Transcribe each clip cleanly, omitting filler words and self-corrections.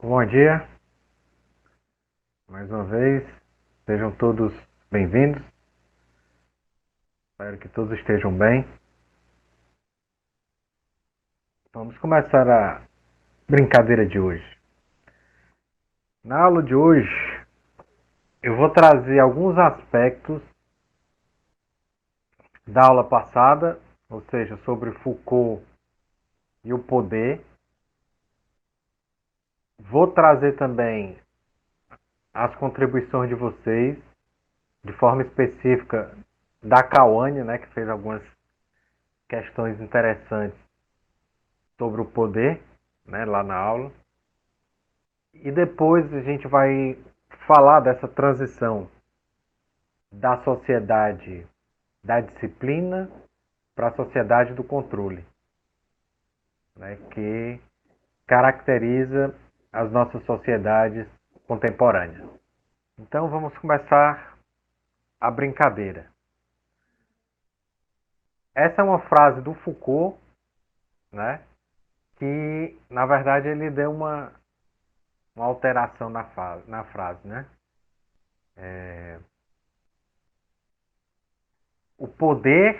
Bom dia, mais uma vez. Sejam todos bem-vindos. Espero que todos estejam bem. Vamos começar a brincadeira de hoje. Na aula de hoje, eu vou trazer alguns aspectos da aula passada, ou seja, sobre Foucault e o poder. Vou trazer também as contribuições de vocês, de forma específica da Cauane, né, que fez algumas questões interessantes sobre o poder, né, lá na aula. E depois a gente vai falar dessa transição da sociedade da disciplina para a sociedade do controle, né, que caracteriza as nossas sociedades contemporâneas. Então vamos começar a brincadeira. Essa é uma frase do Foucault, né, que na verdade ele deu uma alteração na frase, né? O poder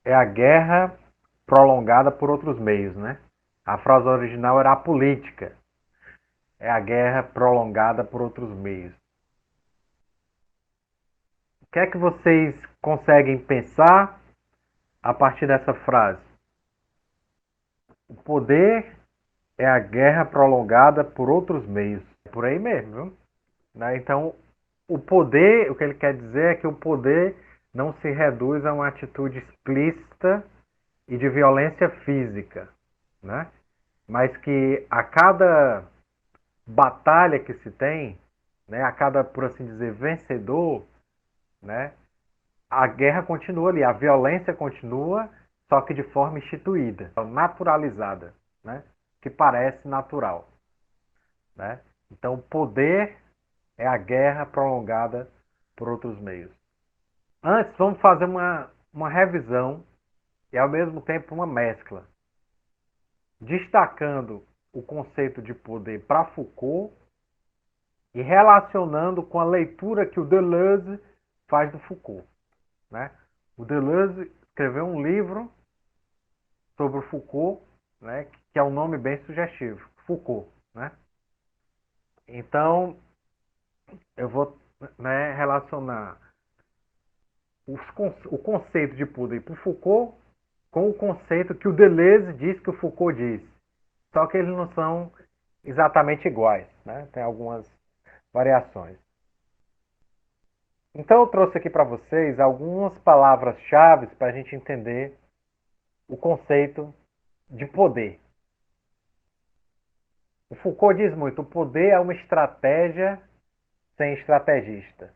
é a guerra prolongada por outros meios, né? A frase original era a política é a guerra prolongada por outros meios. O que é que vocês conseguem pensar a partir dessa frase? O poder é a guerra prolongada por outros meios. É por aí mesmo, viu? Né? Então, o poder, o que ele quer dizer é que o poder não se reduz a uma atitude explícita e de violência física, né? Mas que a cada batalha que se tem, né, a cada, por assim dizer, vencedor, né, a guerra continua ali, a violência continua, só que de forma instituída, naturalizada, né, que parece natural, né? Então, o poder é a guerra prolongada por outros meios. Antes, vamos fazer uma revisão e, ao mesmo tempo, uma mescla, destacando o conceito de poder para Foucault e relacionando com a leitura que o Deleuze faz do Foucault, né? O Deleuze escreveu um livro sobre o Foucault, né, que é um nome bem sugestivo, Foucault, né? Então, eu vou, né, relacionar o conceito de poder para o Foucault com o conceito que o Deleuze diz que o Foucault diz. Só que eles não são exatamente iguais, né? Tem algumas variações. Então eu trouxe aqui para vocês algumas palavras-chave para a gente entender o conceito de poder. O Foucault diz muito: o poder é uma estratégia sem estrategista.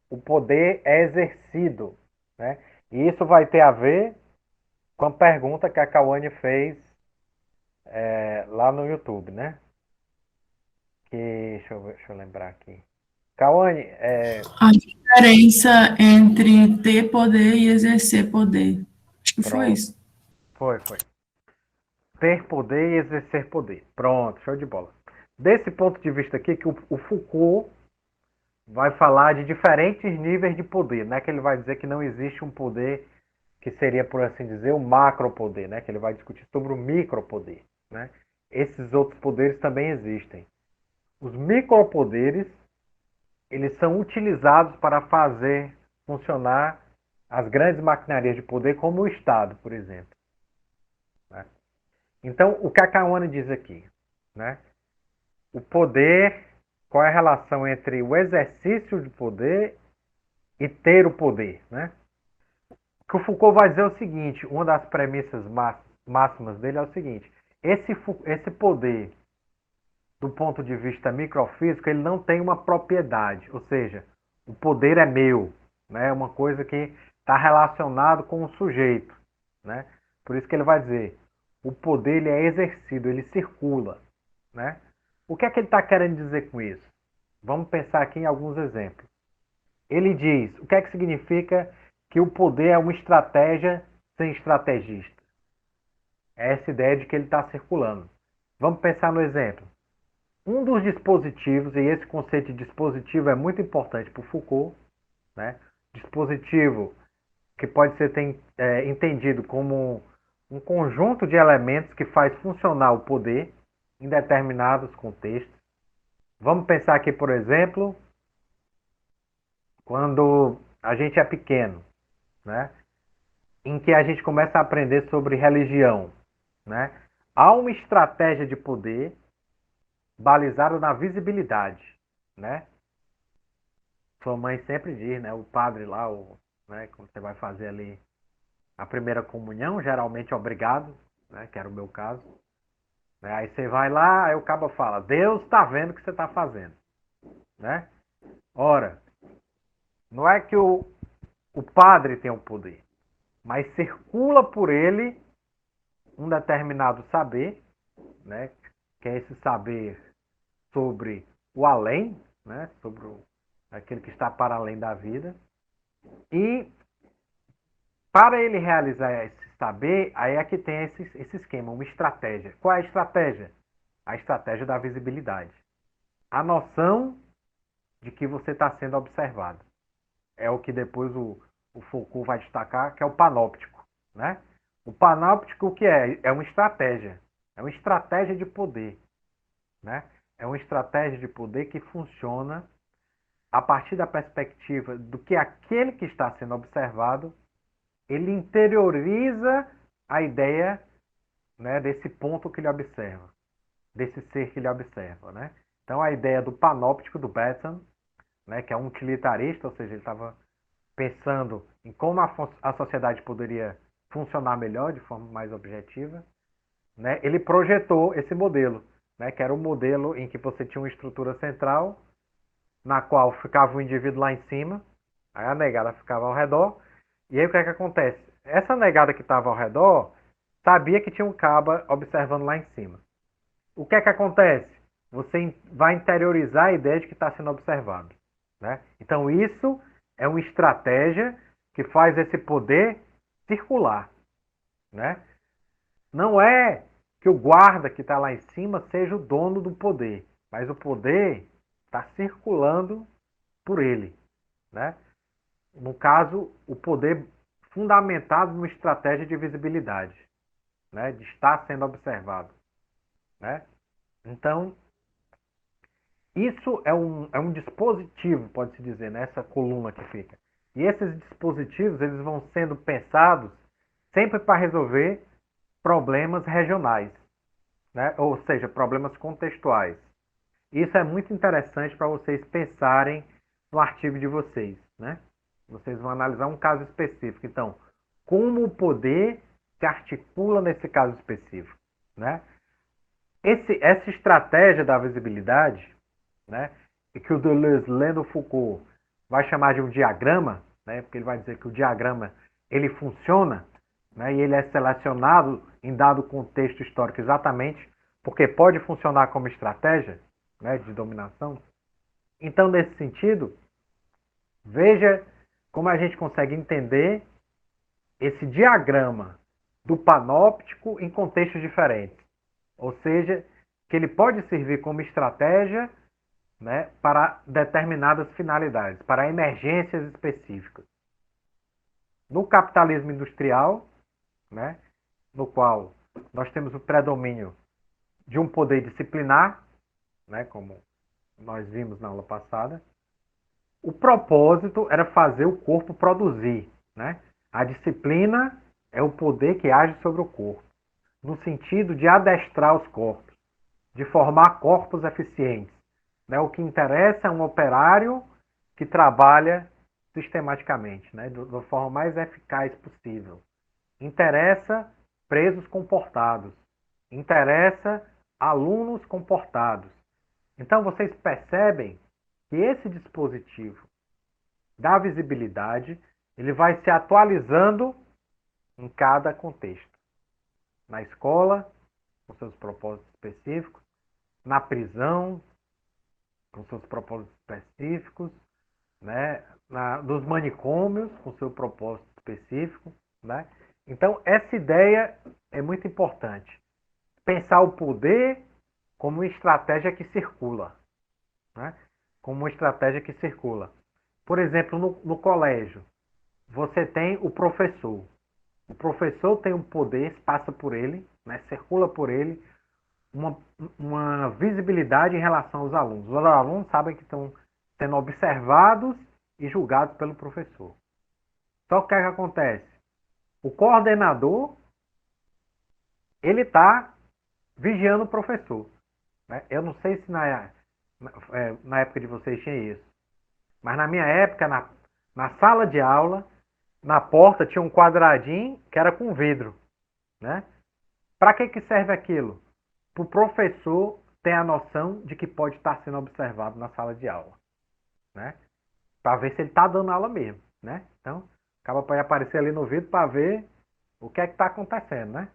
O poder é exercido, né? E isso vai ter a ver com a pergunta que a Cauane fez lá no YouTube, né? Que, deixa eu lembrar aqui. Cauane, A diferença entre ter poder e exercer poder. Acho que foi pronto, isso. foi. Ter poder e exercer poder. Pronto, show de bola. Desse ponto de vista aqui, que o Foucault vai falar de diferentes níveis de poder, né? Que ele vai dizer que não existe um poder que seria, por assim dizer, o macropoder, né? Que ele vai discutir sobre o micropoder, né? Esses outros poderes também existem. Os micropoderes, eles são utilizados para fazer funcionar as grandes maquinarias de poder, como o Estado, por exemplo, né? Então, o que a Kawane diz aqui, né? O poder, qual é a relação entre o exercício de poder e ter o poder, né? O que o Foucault vai dizer é o seguinte, uma das premissas máximas dele é o seguinte: esse poder, do ponto de vista microfísico, ele não tem uma propriedade, ou seja, o poder é meu, né? É uma coisa que está relacionado com o sujeito, né? Por isso que ele vai dizer, o poder ele é exercido, ele circula, né? O que é que ele está querendo dizer com isso? Vamos pensar aqui em alguns exemplos. Ele diz, o que é que significa que o poder é uma estratégia sem estrategista? É essa ideia de que ele está circulando. Vamos pensar no exemplo. Um dos dispositivos, e esse conceito de dispositivo é muito importante para o Foucault, né? Dispositivo que pode ser entendido como um conjunto de elementos que faz funcionar o poder em determinados contextos. Vamos pensar aqui, por exemplo, quando a gente é pequeno, né? Em que a gente começa a aprender sobre religião, né? Há uma estratégia de poder balizada na visibilidade, né? Sua mãe sempre diz, né? O padre lá, né? Quando você vai fazer ali a primeira comunhão, geralmente é obrigado, né? Que era o meu caso. Né? Aí você vai lá, aí o cabo fala, Deus está vendo o que você está fazendo, né? Ora, não é que o padre tem o poder, mas circula por ele um determinado saber, né? Que é esse saber sobre o além, né? Sobre aquele que está para além da vida. E para ele realizar esse saber, aí é que tem esse esquema, uma estratégia. Qual é a estratégia? A estratégia da visibilidade. A noção de que você está sendo observado. É o que depois o Foucault vai destacar, que é o panóptico, né? O panóptico, o que é? É uma estratégia. É uma estratégia de poder, né? É uma estratégia de poder que funciona a partir da perspectiva do que aquele que está sendo observado, ele interioriza a ideia, né, desse ponto que ele observa, desse ser que ele observa, né? Então a ideia do panóptico do Bentham, né, que é um utilitarista, ou seja, ele estava pensando em como a sociedade poderia funcionar melhor, de forma mais objetiva, né? Ele projetou esse modelo, né, que era um modelo em que você tinha uma estrutura central, na qual ficava o indivíduo lá em cima, aí a negada ficava ao redor, e aí o que é que acontece? Essa negada que estava ao redor sabia que tinha um caba observando lá em cima. O que é que acontece? Você vai interiorizar a ideia de que está sendo observado, né? Então isso é uma estratégia que faz esse poder circular, né? Não é que o guarda que está lá em cima seja o dono do poder, mas o poder está circulando por ele, né? No caso, o poder fundamentado numa estratégia de visibilidade, né? De estar sendo observado, né? Então, isso é um dispositivo, pode-se dizer, nessa coluna que fica. E esses dispositivos, eles vão sendo pensados sempre para resolver problemas regionais, né? Ou seja, problemas contextuais. Isso é muito interessante para vocês pensarem no artigo de vocês, né? Vocês vão analisar um caso específico. Então, como o poder se articula nesse caso específico, né? Essa estratégia da visibilidade, né, e que o Deleuze, lendo Foucault, vai chamar de um diagrama, né, porque ele vai dizer que o diagrama ele funciona, né, e ele é selecionado em dado contexto histórico exatamente porque pode funcionar como estratégia, né, de dominação. Então, nesse sentido, veja como a gente consegue entender esse diagrama do panóptico em contextos diferentes. Ou seja, que ele pode servir como estratégia, né, para determinadas finalidades, para emergências específicas. No capitalismo industrial, né, no qual nós temos o predomínio de um poder disciplinar, né, como nós vimos na aula passada, o propósito era fazer o corpo produzir, né? A disciplina é o poder que age sobre o corpo, no sentido de adestrar os corpos, de formar corpos eficientes. Né? O que interessa é um operário que trabalha sistematicamente, né? Da forma mais eficaz possível. Interessa presos comportados. Interessa alunos comportados. Então vocês percebem que esse dispositivo da visibilidade ele vai se atualizando em cada contexto. Na escola, com seus propósitos específicos, na prisão, com seus propósitos específicos, né? Nos manicômios, com seu propósito específico. Né? Então, essa ideia é muito importante. Pensar o poder como uma estratégia que circula, né? Como uma estratégia que circula. Por exemplo, no colégio, você tem o professor. O professor tem um poder, passa por ele, né? Circula por ele, uma, uma visibilidade em relação aos alunos. Os alunos sabem que estão sendo observados e julgados pelo professor. Só que o que acontece? O coordenador, ele está vigiando o professor. Né? Eu não sei se na época de vocês tinha isso, mas na minha época, na sala de aula, na porta tinha um quadradinho que era com vidro. Né? Para que serve aquilo? Para o professor ter a noção de que pode estar sendo observado na sala de aula. Né? Para ver se ele está dando aula mesmo. Né? Então, acaba pode aparecer ali no vidro para ver o que é que está acontecendo. Né?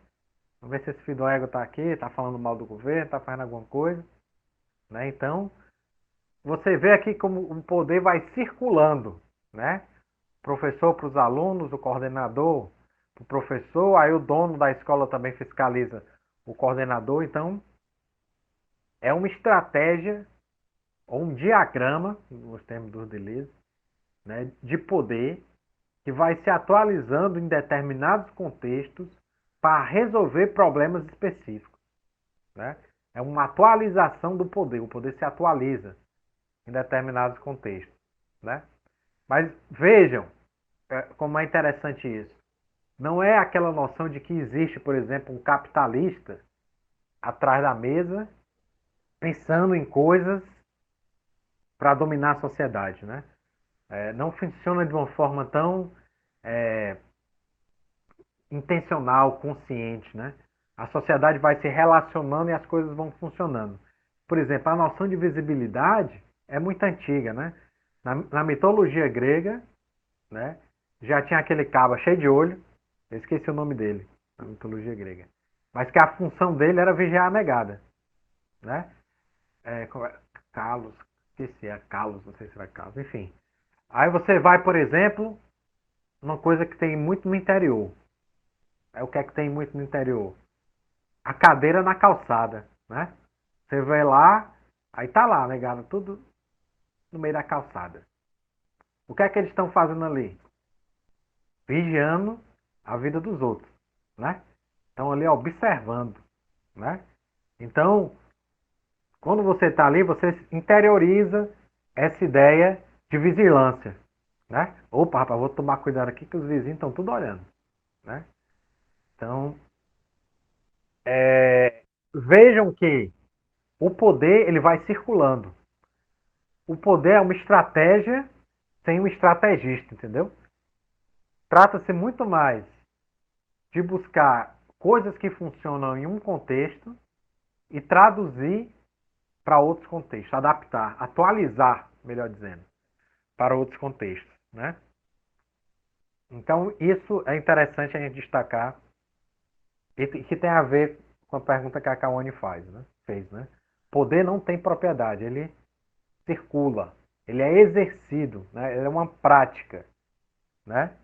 Vamos ver se esse filho do ego está aqui, está falando mal do governo, está fazendo alguma coisa. Né? Então, você vê aqui como o poder vai circulando. Né? Professor para os alunos, o coordenador para o professor, aí o dono da escola também fiscaliza o coordenador. Então, é uma estratégia ou um diagrama, nos termos do Deleuze, né, de poder que vai se atualizando em determinados contextos para resolver problemas específicos. Né? É uma atualização do poder. O poder se atualiza em determinados contextos. Né? Mas vejam como é interessante isso. Não é aquela noção de que existe, por exemplo, um capitalista atrás da mesa pensando em coisas para dominar a sociedade. Né? Não funciona de uma forma tão intencional, consciente. Né? A sociedade vai se relacionando e as coisas vão funcionando. Por exemplo, a noção de visibilidade é muito antiga. Né? Na mitologia grega, né, já tinha aquele cabra cheio de olho, eu esqueci o nome dele, na mitologia grega, mas que a função dele era vigiar a negada. Né? Calos, esqueci, é Calos, não sei se era Calos, enfim. Aí você vai, por exemplo, uma coisa que tem muito no interior. O que é que tem muito no interior? A cadeira na calçada, né? Você vai lá, aí tá lá, negado, tudo no meio da calçada. O que é que eles estão fazendo ali? Vigiando a vida dos outros, né? Estão ali observando, né? Então, quando você está ali, você interioriza essa ideia de vigilância, né? Opa, rapaz, vou tomar cuidado aqui que os vizinhos estão tudo olhando, né? Então, vejam que o poder ele vai circulando. O poder é uma estratégia sem um estrategista, entendeu? Trata-se muito mais de buscar coisas que funcionam em um contexto e traduzir para outros contextos, adaptar, atualizar, melhor dizendo, para outros contextos, né? Então, isso é interessante a gente destacar e que tem a ver com a pergunta que a Kawane fez, né? Poder não tem propriedade, ele circula, ele é exercido, né? Ele é uma prática, né?